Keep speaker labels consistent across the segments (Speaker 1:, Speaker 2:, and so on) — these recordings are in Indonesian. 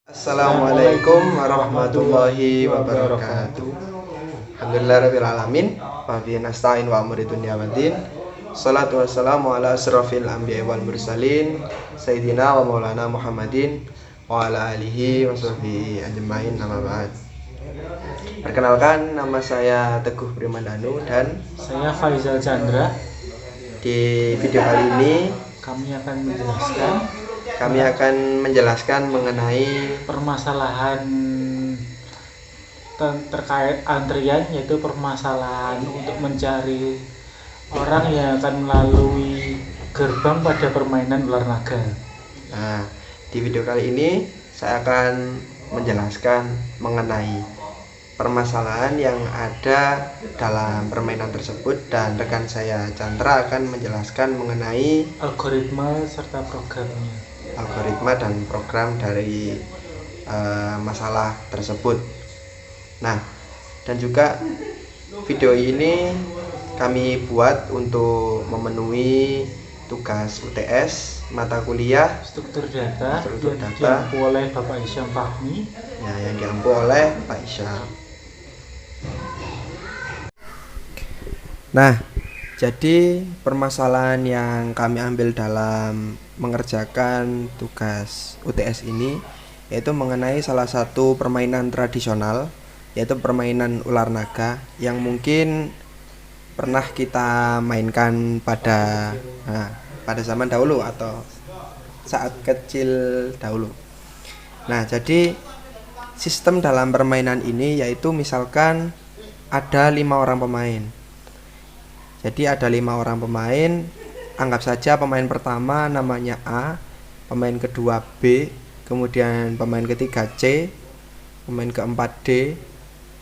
Speaker 1: Assalamualaikum warahmatullahi wabarakatuh. Alhamdulillahirabbil alamin. Wa bihi nasta'in wa amri dunya waddin. Shalatu wassalamu ala asrofil anbiya'i wal mursalin sayyidina wa maulana Muhammadin wa ala alihi wa sahbihi ajmain, amma ba'd. Perkenalkan, nama saya Teguh Primandanu dan
Speaker 2: saya Faizal Chandra.
Speaker 1: Di video kali ini
Speaker 2: Kami akan menjelaskan
Speaker 1: mengenai
Speaker 2: permasalahan terkait antrian, yaitu permasalahan untuk mencari orang yang akan melalui gerbang pada permainan ular naga.
Speaker 1: Nah, di video kali ini saya akan menjelaskan mengenai permasalahan yang ada dalam permainan tersebut, dan rekan saya Chandra akan menjelaskan mengenai
Speaker 2: algoritma serta programnya.
Speaker 1: Algoritma dan program dari masalah tersebut. Nah, dan juga video ini kami buat untuk memenuhi tugas UTS mata kuliah
Speaker 2: struktur data
Speaker 1: yang
Speaker 2: diampu oleh Bapak Isyam Fahmi.
Speaker 1: Ya, yang diampu oleh Pak Isyam. Nah, jadi permasalahan yang kami ambil dalam mengerjakan tugas UTS ini yaitu mengenai salah satu permainan tradisional, yaitu permainan ular naga yang mungkin pernah kita mainkan pada zaman dahulu atau saat kecil dahulu. Nah, jadi sistem dalam permainan ini yaitu misalkan ada 5 orang pemain. Jadi ada 5 orang pemain. Anggap saja pemain pertama namanya A, pemain kedua B, kemudian pemain ketiga C, pemain keempat D,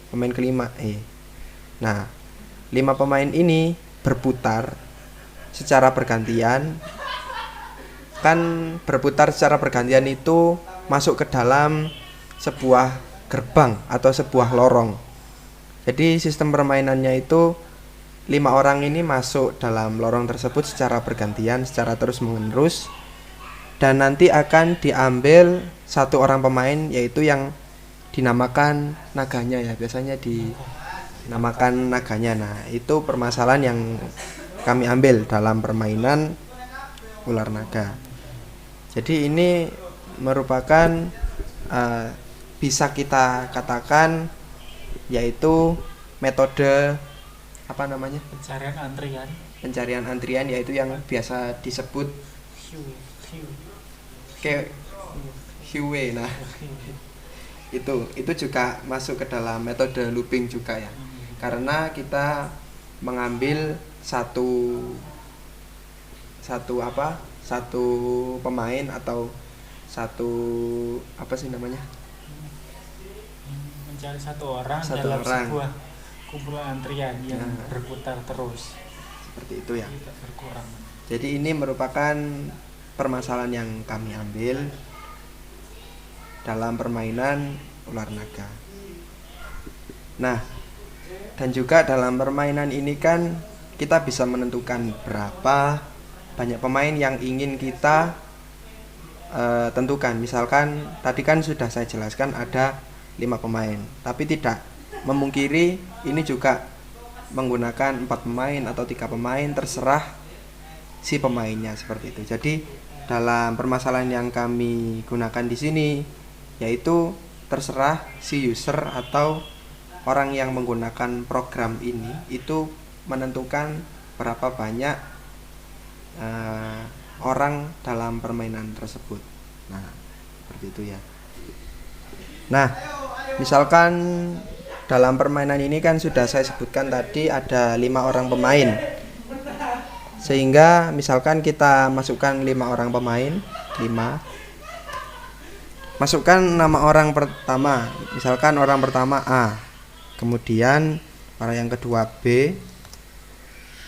Speaker 1: pemain kelima E. Nah, 5 pemain ini berputar secara bergantian. Kan berputar secara bergantian itu masuk ke dalam sebuah gerbang atau sebuah lorong. Jadi sistem permainannya itu 5 orang ini masuk dalam lorong tersebut secara bergantian, secara terus menerus, dan nanti akan diambil 1 orang pemain, yaitu yang dinamakan naganya ya, biasanya dinamakan naganya. Nah, itu permasalahan yang kami ambil dalam permainan ular naga. Jadi ini merupakan bisa kita katakan yaitu metode pencarian antrian, yaitu yang biasa disebut Huey. Nah, itu juga masuk ke dalam metode looping juga ya, karena kita mengambil satu pemain atau
Speaker 2: mencari satu orang dalam sebuah kumpulan antrian yang berputar terus.
Speaker 1: Seperti itu ya.
Speaker 2: Tidak berkurang.
Speaker 1: Jadi ini merupakan permasalahan yang kami ambil dalam permainan ular naga. Nah, dan juga dalam permainan ini kan kita bisa menentukan berapa banyak pemain yang ingin kita tentukan. Misalkan tadi kan sudah saya jelaskan ada 5 pemain, tapi tidak memungkiri ini juga menggunakan 4 pemain atau 3 pemain, terserah si pemainnya, seperti itu. Jadi dalam permasalahan yang kami gunakan di sini yaitu terserah si user atau orang yang menggunakan program ini itu menentukan berapa banyak orang dalam permainan tersebut. Nah, seperti itu ya. Nah, misalkan dalam permainan ini kan sudah saya sebutkan tadi ada 5 orang pemain. Sehingga misalkan kita masukkan 5 orang pemain, 5. Masukkan nama orang pertama. Misalkan orang pertama A. Kemudian orang yang kedua B,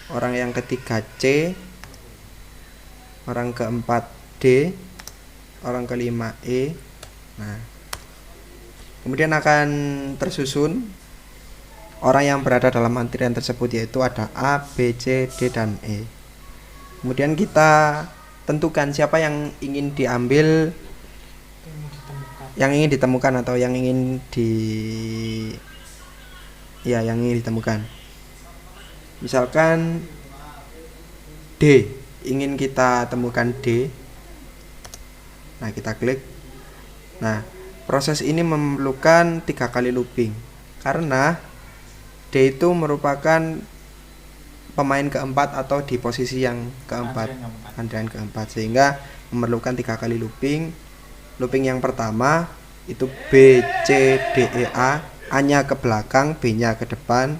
Speaker 1: orang yang ketiga C, orang keempat D, orang kelima E. Nah, kemudian akan tersusun orang yang berada dalam antrian tersebut, yaitu ada A, B, C, D, dan E. Kemudian kita tentukan siapa yang ingin diambil yang ingin ditemukan atau yang ingin yang ingin ditemukan. Misalkan D, ingin kita temukan D. Nah, kita klik. Nah, proses ini memerlukan 3 kali looping karena D itu merupakan pemain keempat atau di posisi yang keempat, antrian keempat, sehingga memerlukan 3 kali looping. Looping yang pertama itu B, C, D, E, A-nya ke belakang, B-nya ke depan.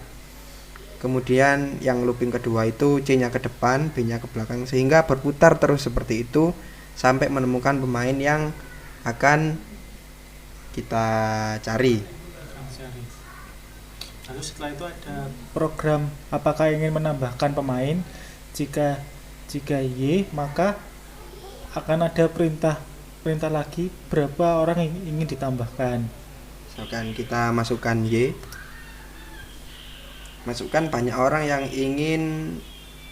Speaker 1: Kemudian yang looping kedua itu C-nya ke depan, B-nya ke belakang, sehingga berputar terus seperti itu sampai menemukan pemain yang akan kita cari.
Speaker 2: Lalu setelah itu ada program apakah ingin menambahkan pemain. Jika Y, maka akan ada perintah lagi berapa orang yang ingin ditambahkan.
Speaker 1: Misalkan kita masukkan Y, masukkan banyak orang yang ingin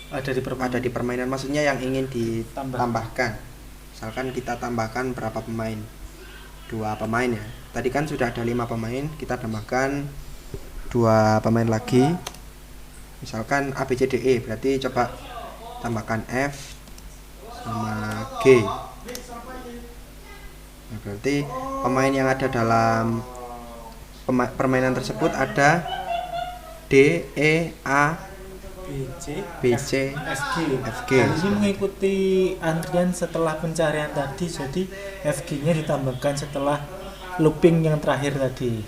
Speaker 1: ada di permainan, maksudnya yang ingin ditambahkan. Misalkan kita tambahkan berapa pemain, 2 pemain ya. Tadi kan sudah ada 5 pemain, kita tambahkan 2 pemain lagi. Misalkan A, B, C, D, E, berarti coba tambahkan F sama G. Nah, berarti pemain yang ada dalam permainan tersebut ada D, E, A, B, C, F, G.
Speaker 2: Ini mengikuti antrian setelah pencarian tadi, jadi FG-nya ditambahkan setelah looping yang terakhir tadi.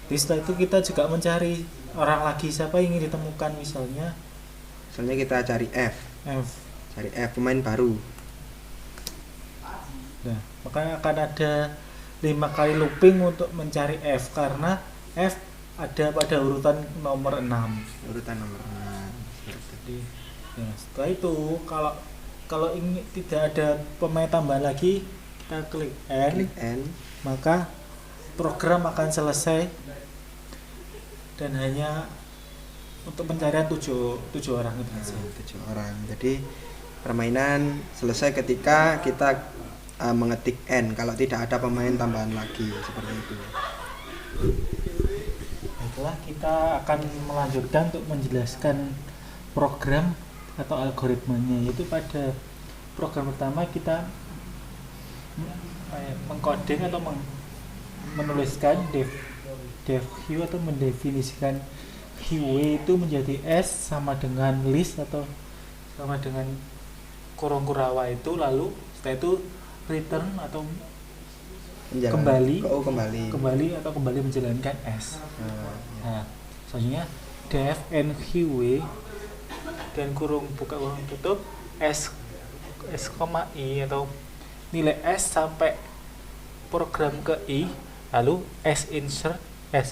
Speaker 2: Jadi setelah itu kita juga mencari orang lagi, siapa yang ingin ditemukan, misalnya
Speaker 1: kita cari F, pemain baru.
Speaker 2: Nah, maka akan ada 5 kali looping untuk mencari F karena F ada pada urutan nomor 6. Jadi, ya, setelah itu kalau ingin tidak ada pemain tambahan lagi, kita klik N, maka program akan selesai dan hanya untuk pencarian 7 orang itu saja.
Speaker 1: 7 orang. Jadi permainan selesai ketika kita mengetik N, kalau tidak ada pemain tambahan lagi, seperti itu.
Speaker 2: Baiklah, kita akan melanjutkan untuk menjelaskan program atau algoritmanya, yaitu pada program pertama kita mengcoding atau menuliskan def queue atau mendefinisikan queue itu menjadi S sama dengan list atau sama dengan kurung kurawa itu, lalu setelah itu return atau kembali atau kembali menjalankan S. Nah, selanjutnya def nqw dan kurung buka kurung tutup S, I atau nilai S sampai program ke I, lalu S insert 0,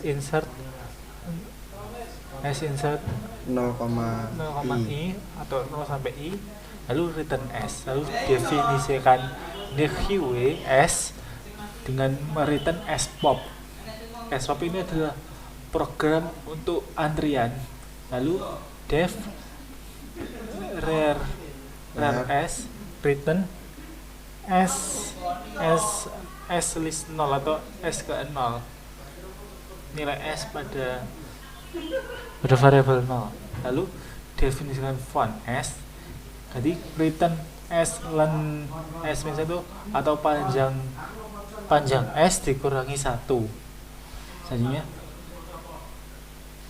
Speaker 2: I atau 0 sampai I, lalu return S, lalu definisikan nqw S dengan mereturn spop. Spop ini adalah program untuk antrian. Lalu def rare S return S list 0 atau S ke 0, nilai S pada variabel 0. Lalu definisikan font S, jadi return S len S min 1 atau panjang S dikurangi 1. Selanjutnya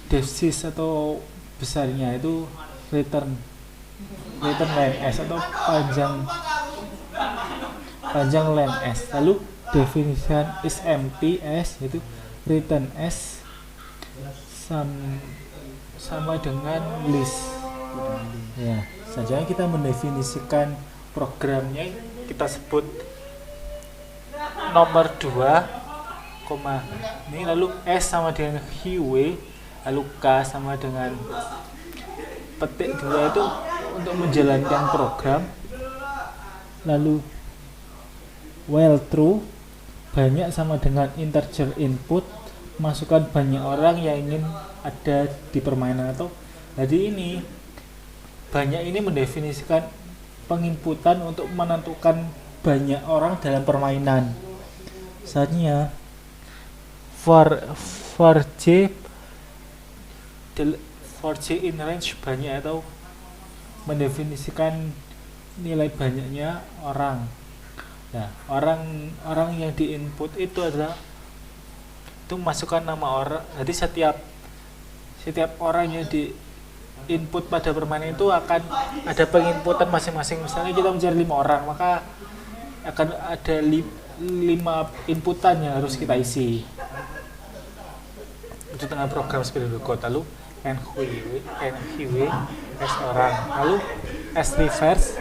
Speaker 2: defsis atau besarnya itu return len S atau panjang len S. Lalu definisikan is empty S, yaitu return S sama dengan list. Ya, selanjutnya kita mendefinisikan programnya, kita sebut nomor 2, ini, lalu S sama dengan hiwe, lalu K sama dengan petik 2 itu untuk menjalankan program. Lalu while true, banyak sama dengan integer input, masukkan banyak orang yang ingin ada di permainan. Atau jadi ini banyak ini mendefinisikan penginputan untuk menentukan banyak orang dalam permainan. Misalnya for j for j in range banyak atau mendefinisikan nilai banyaknya orang. Nah, orang yang diinput itu adalah itu masukkan nama orang. Jadi setiap orang yang di input pada permainan itu akan ada penginputan masing-masing. Misalnya kita mencari 5 orang, maka akan ada 5 inputan yang harus kita isi. Itu dengan program seperti itu. Lalu NHW S orang, lalu S reverse.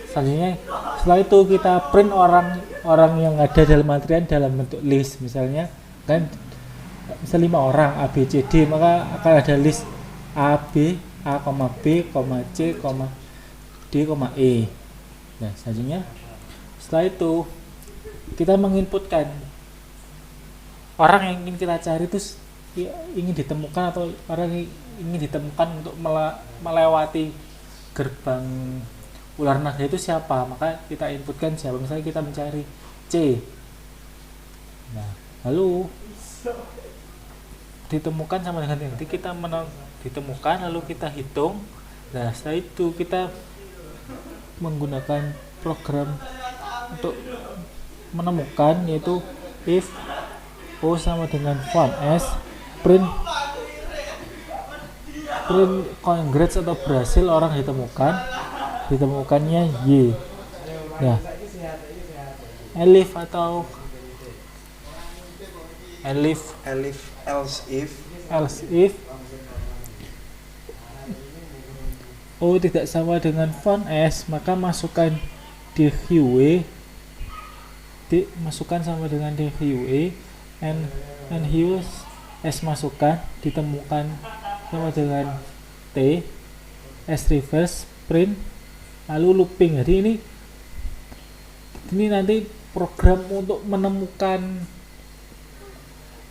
Speaker 2: Selanjutnya setelah itu kita print orang yang ada dalam antrian dalam bentuk list. Misalnya kan misal 5 orang A B C D, maka akan ada list A, B, A, B, C, D, E. Nah, selanjutnya setelah itu kita menginputkan orang yang ingin kita cari itu ingin ditemukan atau orang yang ingin ditemukan untuk melewati gerbang ular naga itu siapa, maka kita inputkan siapa. Misalnya kita mencari C. Nah, lalu ditemukan sama dengan nanti kita ditemukan, lalu kita hitung. Nah, setelah itu kita menggunakan program untuk menemukan, yaitu if O sama dengan font S, print congrats atau berhasil orang ditemukannya Y. Nah, elif atau else if O tidak sama dengan font S, maka masukkan DHW masukkan sama dengan DHW and Hughes S masukkan ditemukan sama dengan T S reverse print lalu looping. Jadi ini nanti program untuk menemukan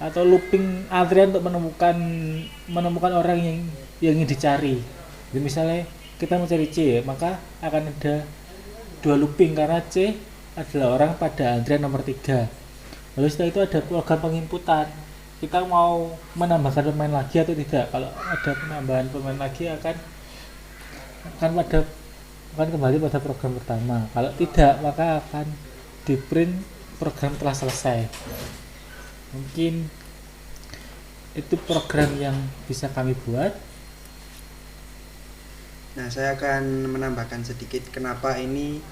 Speaker 2: atau looping antrian untuk menemukan orang yang ingin dicari. Jadi misalnya kita mencari C, maka akan ada 2 looping karena C adalah orang pada antrian nomor 3. Lalu setelah itu ada program penginputan. Kita mau menambahkan pemain lagi atau tidak. Kalau ada penambahan pemain lagi akan kembali pada program pertama. Kalau tidak, maka akan di print program telah selesai. Mungkin itu program yang bisa kami buat.
Speaker 1: Nah, saya akan menambahkan sedikit kenapa ini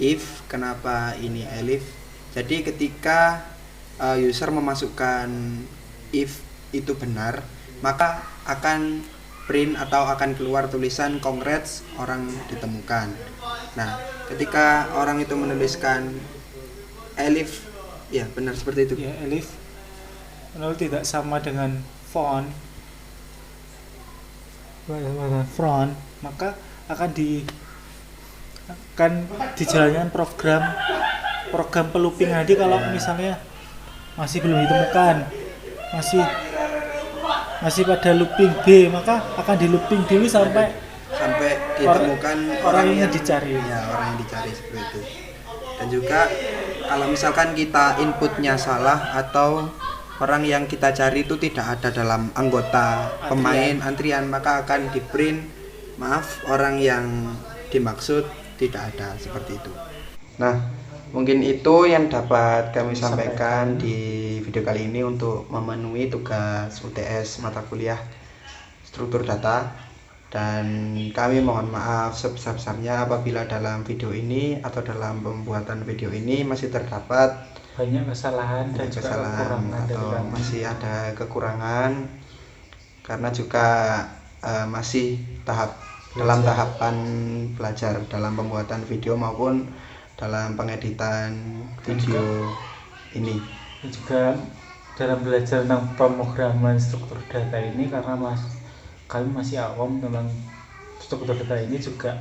Speaker 1: if, kenapa ini elif. Jadi ketika user memasukkan if itu benar, maka akan print atau akan keluar tulisan congrats orang ditemukan. Nah, ketika orang itu menuliskan elif, ya benar seperti itu.
Speaker 2: Ya, elif lalu tidak sama dengan front, maka akan dijalankan program pelooping. Nanti kalau misalnya masih belum ditemukan, masih pada looping B, maka akan di looping dulu sampai
Speaker 1: ditemukan
Speaker 2: orang yang dicari.
Speaker 1: Ya, orang yang dicari seperti itu. Dan juga kalau misalkan kita inputnya salah atau orang yang kita cari itu tidak ada dalam anggota pemain antrian, maka akan di print orang yang dimaksud tidak ada, seperti itu. Nah, mungkin itu yang dapat kami sampaikan di video kali ini untuk memenuhi tugas UTS mata kuliah struktur data. Dan kami mohon maaf sebesar-besarnya apabila dalam video ini atau dalam pembuatan video ini masih terdapat
Speaker 2: banyak kesalahan dan kekurangan
Speaker 1: atau masih ada kekurangan, karena juga masih dalam tahapan belajar dalam pembuatan video maupun dalam pengeditan video ini.
Speaker 2: Dan juga dalam belajar tentang pemrograman struktur data ini, karena kami masih awam tentang struktur data ini, juga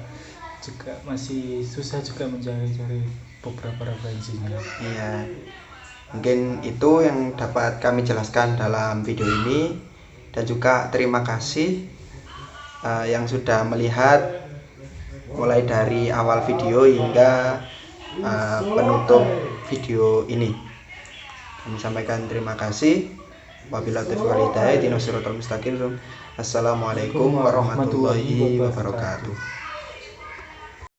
Speaker 2: masih susah juga mencari beberapa referensinya.
Speaker 1: Iya, mungkin itu yang dapat kami jelaskan dalam video ini, dan juga terima kasih yang sudah melihat mulai dari awal video hingga penutup video ini. Kami sampaikan terima kasih. Wabillahi taufiq wal hidayah. Ihdinas siratal mustaqim. Assalamualaikum warahmatullahi wabarakatuh.